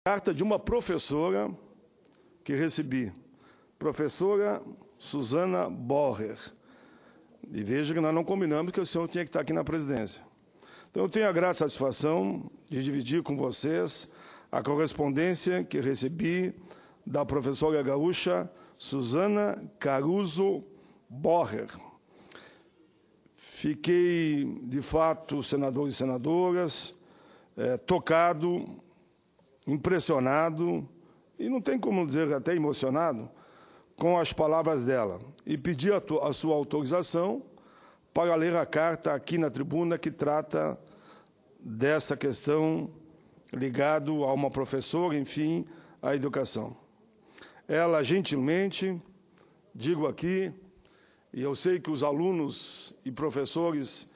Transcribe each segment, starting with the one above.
Carta de uma professora que recebi, professora Suzana Borrer. E veja que nós não combinamos que o senhor tinha que estar aqui na presidência. Então, eu tenho a grata satisfação de dividir com vocês a correspondência que recebi da professora gaúcha Suzana Caruso Borrer. Fiquei, de fato, senadores e senadoras, tocado, impressionado, e não tem como dizer até emocionado, com as palavras dela. E pedi a sua autorização para ler a carta aqui na tribuna que trata dessa questão ligado a uma professora, enfim, à educação. Ela, gentilmente, digo aqui, e eu sei que os alunos e professores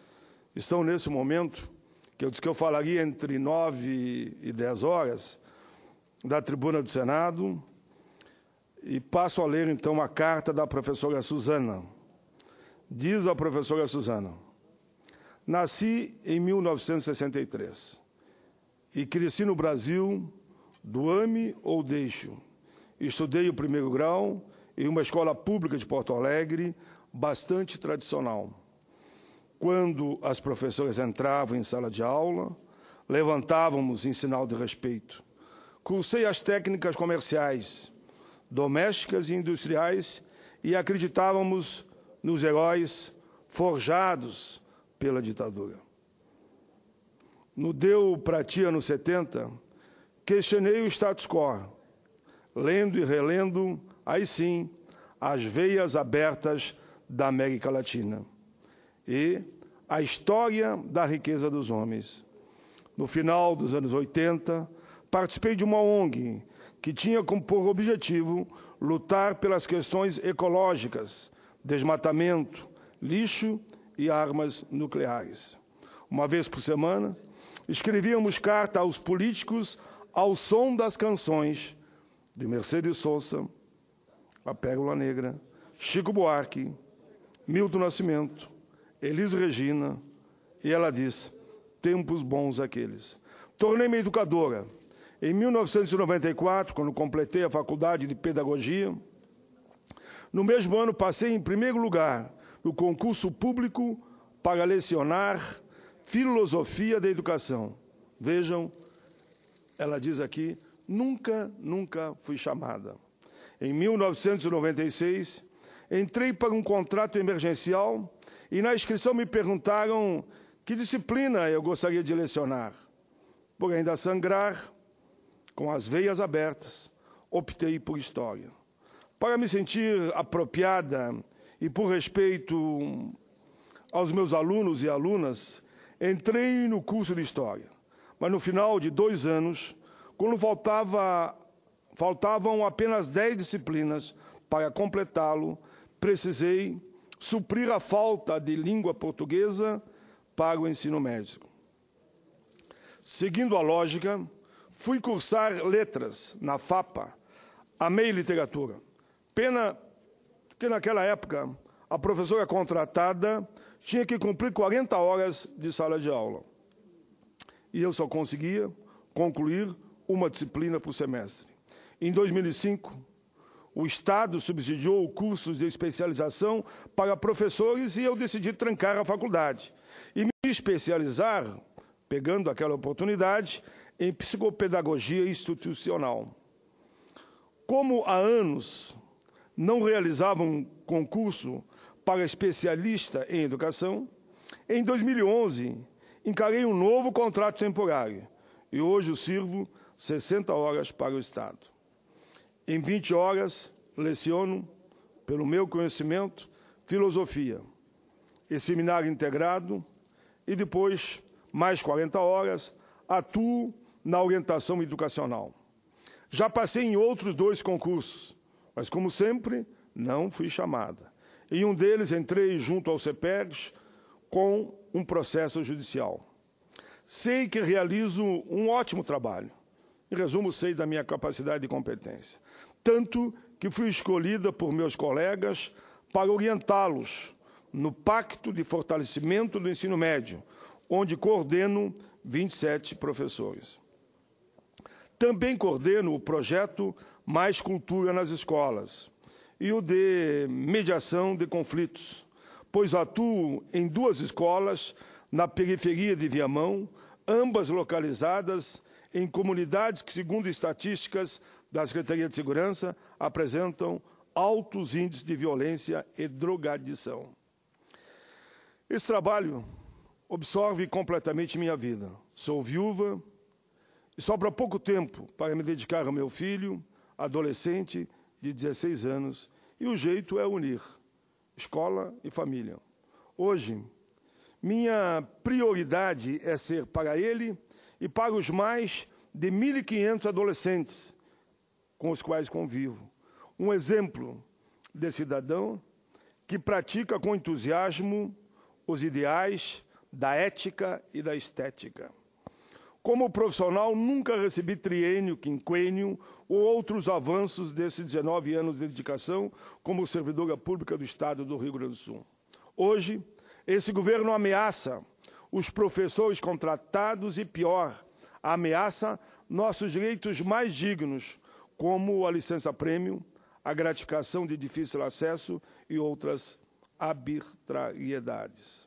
estão nesse momento, que eu disse que eu falaria entre 9 e 10 horas, da tribuna do Senado, e passo a ler, então, a carta da professora Suzana. Diz a professora Suzana: nasci em 1963 e cresci no Brasil do ame ou deixo. Estudei o primeiro grau em uma escola pública de Porto Alegre, bastante tradicional. Quando as professoras entravam em sala de aula, levantávamos em sinal de respeito. Cursei as técnicas comerciais, domésticas e industriais e acreditávamos nos heróis forjados pela ditadura. No Deu pra Ti, anos 70, questionei o status quo, lendo e relendo, aí sim, as veias abertas da América Latina e a história da riqueza dos homens. No final dos anos 80, participei de uma ONG que tinha como por objetivo lutar pelas questões ecológicas, desmatamento, lixo e armas nucleares. Uma vez por semana, escrevíamos carta aos políticos ao som das canções de Mercedes Sosa, A Pérola Negra, Chico Buarque, Milton Nascimento, Elis Regina, e ela diz: tempos bons aqueles. Tornei-me educadora. Em 1994, quando completei a faculdade de pedagogia, no mesmo ano passei em primeiro lugar no concurso público para lecionar filosofia da educação. Vejam, ela diz aqui, nunca fui chamada. Em 1996, entrei para um contrato emergencial e na inscrição me perguntaram que disciplina eu gostaria de lecionar. Por ainda sangrar, com as veias abertas, optei por História. Para me sentir apropriada e por respeito aos meus alunos e alunas, entrei no curso de História. Mas no final de 2 anos, quando faltavam apenas 10 disciplinas para completá-lo, precisei suprir a falta de língua portuguesa para o ensino médio. Seguindo a lógica, fui cursar letras na FAPA, amei literatura. Pena que naquela época a professora contratada tinha que cumprir 40 horas de sala de aula. E eu só conseguia concluir uma disciplina por semestre. Em 2005, o Estado subsidiou cursos de especialização para professores e eu decidi trancar a faculdade e me especializar, pegando aquela oportunidade, em psicopedagogia institucional. Como há anos não realizava um concurso para especialista em educação, em 2011 encarei um novo contrato temporário e hoje eu sirvo 60 horas para o Estado. Em 20 horas, leciono, pelo meu conhecimento, filosofia e seminário integrado, e depois, mais 40 horas, atuo na orientação educacional. Já passei em outros 2 concursos, mas, como sempre, não fui chamada. Em um deles, entrei junto ao CEPERS com um processo judicial. Sei que realizo um ótimo trabalho. Em resumo, sei da minha capacidade e competência. Tanto que fui escolhida por meus colegas para orientá-los no Pacto de Fortalecimento do Ensino Médio, onde coordeno 27 professores. Também coordeno o projeto Mais Cultura nas Escolas e o de mediação de conflitos, pois atuo em 2 escolas na periferia de Viamão, ambas localizadas em comunidades que, segundo estatísticas da Secretaria de Segurança, apresentam altos índices de violência e drogadição. Esse trabalho absorve completamente minha vida. Sou viúva e sobra pouco tempo para me dedicar ao meu filho, adolescente de 16 anos, e o jeito é unir escola e família. Hoje, minha prioridade é ser para ele e para os mais de 1.500 adolescentes com os quais convivo um exemplo de cidadão que pratica com entusiasmo os ideais da ética e da estética. Como profissional, nunca recebi triênio, quinquênio ou outros avanços desses 19 anos de dedicação como servidora pública do Estado do Rio Grande do Sul. Hoje, esse governo ameaça os professores contratados e, pior, ameaça nossos direitos mais dignos, como a licença-prêmio, a gratificação de difícil acesso e outras arbitrariedades.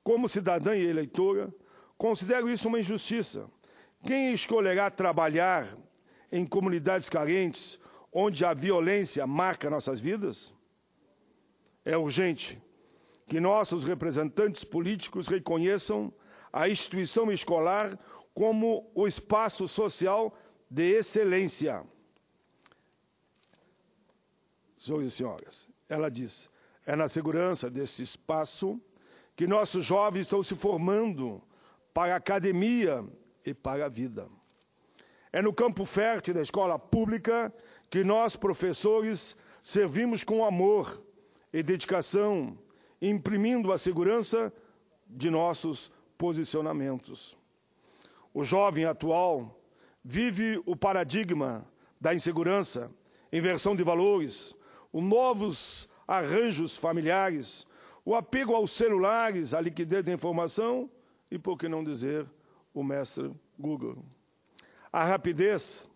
Como cidadã e eleitora, considero isso uma injustiça. Quem escolherá trabalhar em comunidades carentes, onde a violência marca nossas vidas? É urgente que nossos representantes políticos reconheçam a instituição escolar como o espaço social de excelência. Senhores e senhoras, ela diz, é na segurança desse espaço que nossos jovens estão se formando para a academia e para a vida. É no campo fértil da escola pública que nós, professores, servimos com amor e dedicação, imprimindo a segurança de nossos posicionamentos. O jovem atual vive o paradigma da insegurança, inversão de valores, os novos arranjos familiares, o apego aos celulares, a liquidez da informação e, por que não dizer, o mestre Google. A rapidez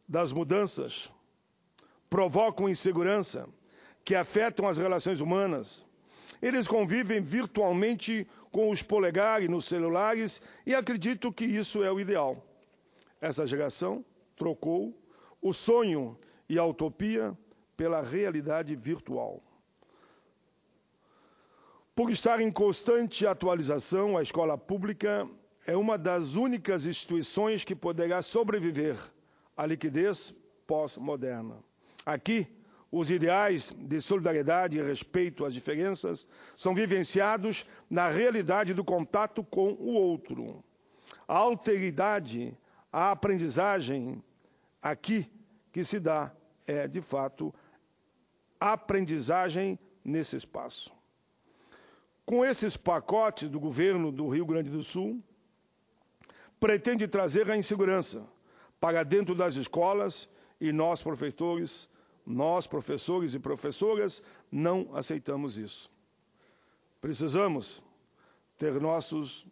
das mudanças provocam insegurança que afetam as relações humanas. Eles convivem virtualmente com os polegares nos celulares e acredito que isso é o ideal. Essa geração trocou o sonho e a utopia pela realidade virtual. Por estar em constante atualização, a escola pública é uma das únicas instituições que poderá sobreviver à liquidez pós-moderna. Aqui, os ideais de solidariedade e respeito às diferenças são vivenciados na realidade do contato com o outro. A alteridade, a aprendizagem aqui que se dá é, de fato, a aprendizagem nesse espaço. Com esses pacotes do governo do Rio Grande do Sul, pretende trazer a insegurança para dentro das escolas e nós, professores e professoras, não aceitamos isso. Precisamos ter nossos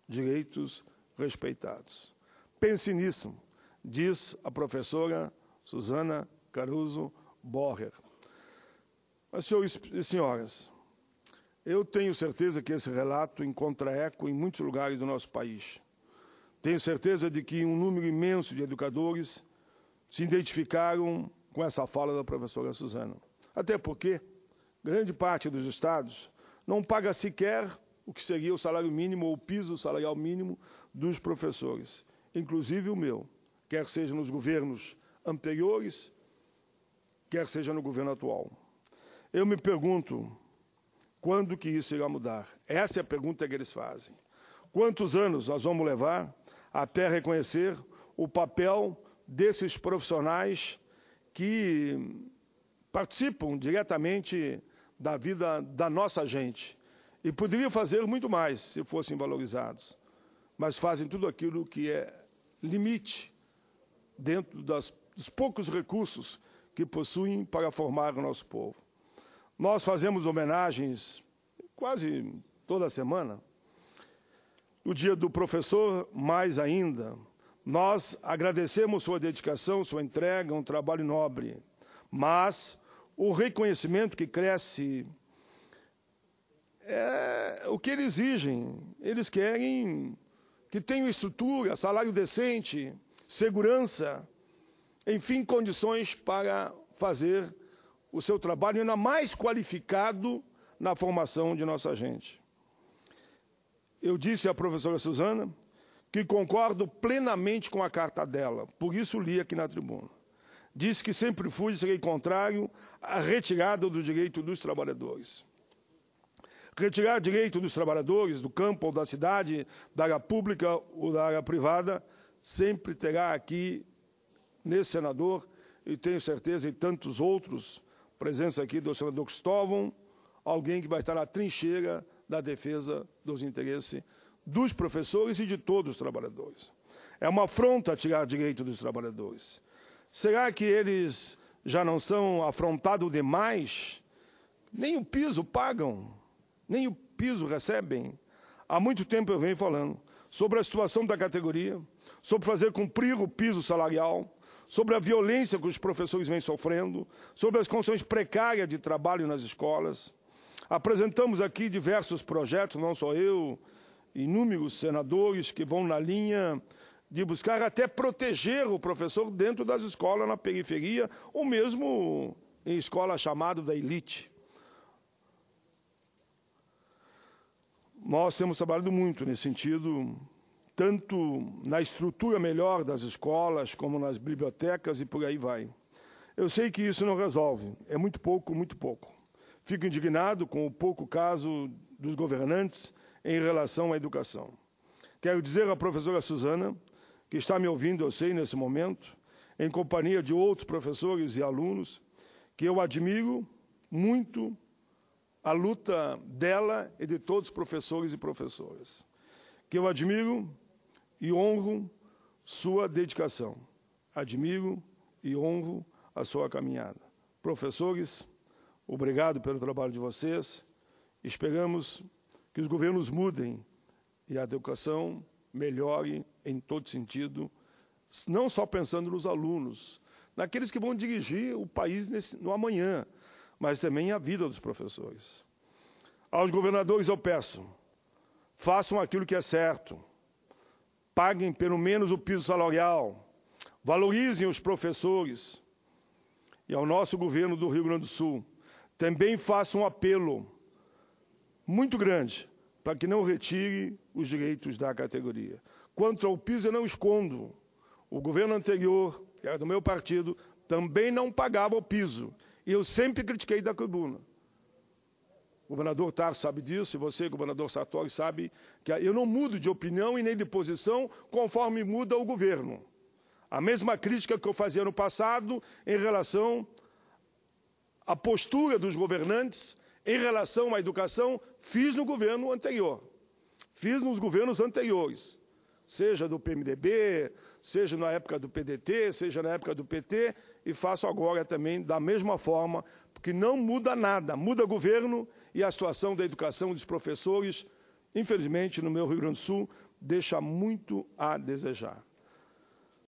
direitos respeitados. Pense nisso, diz a professora Susana Caruso Borrer. Mas, senhores e senhoras, eu tenho certeza que esse relato encontra eco em muitos lugares do nosso país. Tenho certeza de que um número imenso de educadores se identificaram com essa fala da professora Susana. Até porque grande parte dos estados não paga sequer o que seria o salário mínimo ou o piso salarial mínimo dos professores, inclusive o meu, quer seja nos governos anteriores, quer seja no governo atual. Eu me pergunto, quando que isso irá mudar? Essa é a pergunta que eles fazem. Quantos anos nós vamos levar até reconhecer o papel desses profissionais que participam diretamente da vida da nossa gente e poderiam fazer muito mais se fossem valorizados, mas fazem tudo aquilo que é limite dentro dos poucos recursos que possuem para formar o nosso povo. Nós fazemos homenagens quase toda semana. No dia do professor, mais ainda, Nós agradecemos sua dedicação, sua entrega, um trabalho nobre, mas o reconhecimento que cresce é o que eles exigem. Eles querem que tenham estrutura, salário decente, segurança, enfim, condições para fazer o seu trabalho ainda mais qualificado na formação de nossa gente. Eu disse à professora Suzana que concordo plenamente com a carta dela, por isso li aqui na tribuna. Disse que sempre fui e serei contrário à retirada do direito dos trabalhadores. Retirar direito dos trabalhadores do campo ou da cidade, da área pública ou da área privada, sempre terá aqui, nesse senador, e tenho certeza, e tantos outros, presença aqui do senador Cristóvão, alguém que vai estar na trincheira da defesa dos interesses dos professores e de todos os trabalhadores. É uma afronta tirar direito dos trabalhadores. Será que eles já não são afrontados demais? Nem o piso pagam, nem o piso recebem. Há muito tempo eu venho falando sobre a situação da categoria, sobre fazer cumprir o piso salarial, sobre a violência que os professores vêm sofrendo, sobre as condições precárias de trabalho nas escolas. Apresentamos aqui diversos projetos, não só eu, inúmeros senadores que vão na linha de buscar até proteger o professor dentro das escolas na periferia, ou mesmo em escolas chamadas da elite. Nós temos trabalhado muito nesse sentido, tanto na estrutura melhor das escolas, como nas bibliotecas e por aí vai. Eu sei que isso não resolve, é muito pouco, muito pouco. Fico indignado com o pouco caso dos governantes em relação à educação. Quero dizer à professora Suzana, que está me ouvindo, eu sei, nesse momento, em companhia de outros professores e alunos, que eu admiro muito a luta dela e de todos os professores e professoras. Que eu admiro e honro sua dedicação. Admiro e honro a sua caminhada. Professores, obrigado pelo trabalho de vocês. Esperamos que os governos mudem e a educação melhore em todo sentido, não só pensando nos alunos, naqueles que vão dirigir o país no amanhã, mas também a vida dos professores. Aos governadores eu peço, façam aquilo que é certo, paguem pelo menos o piso salarial, valorizem os professores. E ao nosso governo do Rio Grande do Sul, também façam um apelo muito grande para que não retire os direitos da categoria. Quanto ao piso, eu não escondo. O governo anterior, que era do meu partido, também não pagava o piso. E eu sempre critiquei da tribuna. O governador Tarso sabe disso, e você, governador Sartori, sabe que eu não mudo de opinião e nem de posição conforme muda o governo. A mesma crítica que eu fazia no passado em relação à postura dos governantes em relação à educação, fiz no governo anterior. Fiz nos governos anteriores, seja do PMDB, seja na época do PDT, seja na época do PT, e faço agora também da mesma forma, porque não muda nada, muda governo e a situação da educação dos professores, infelizmente, no meu Rio Grande do Sul, deixa muito a desejar.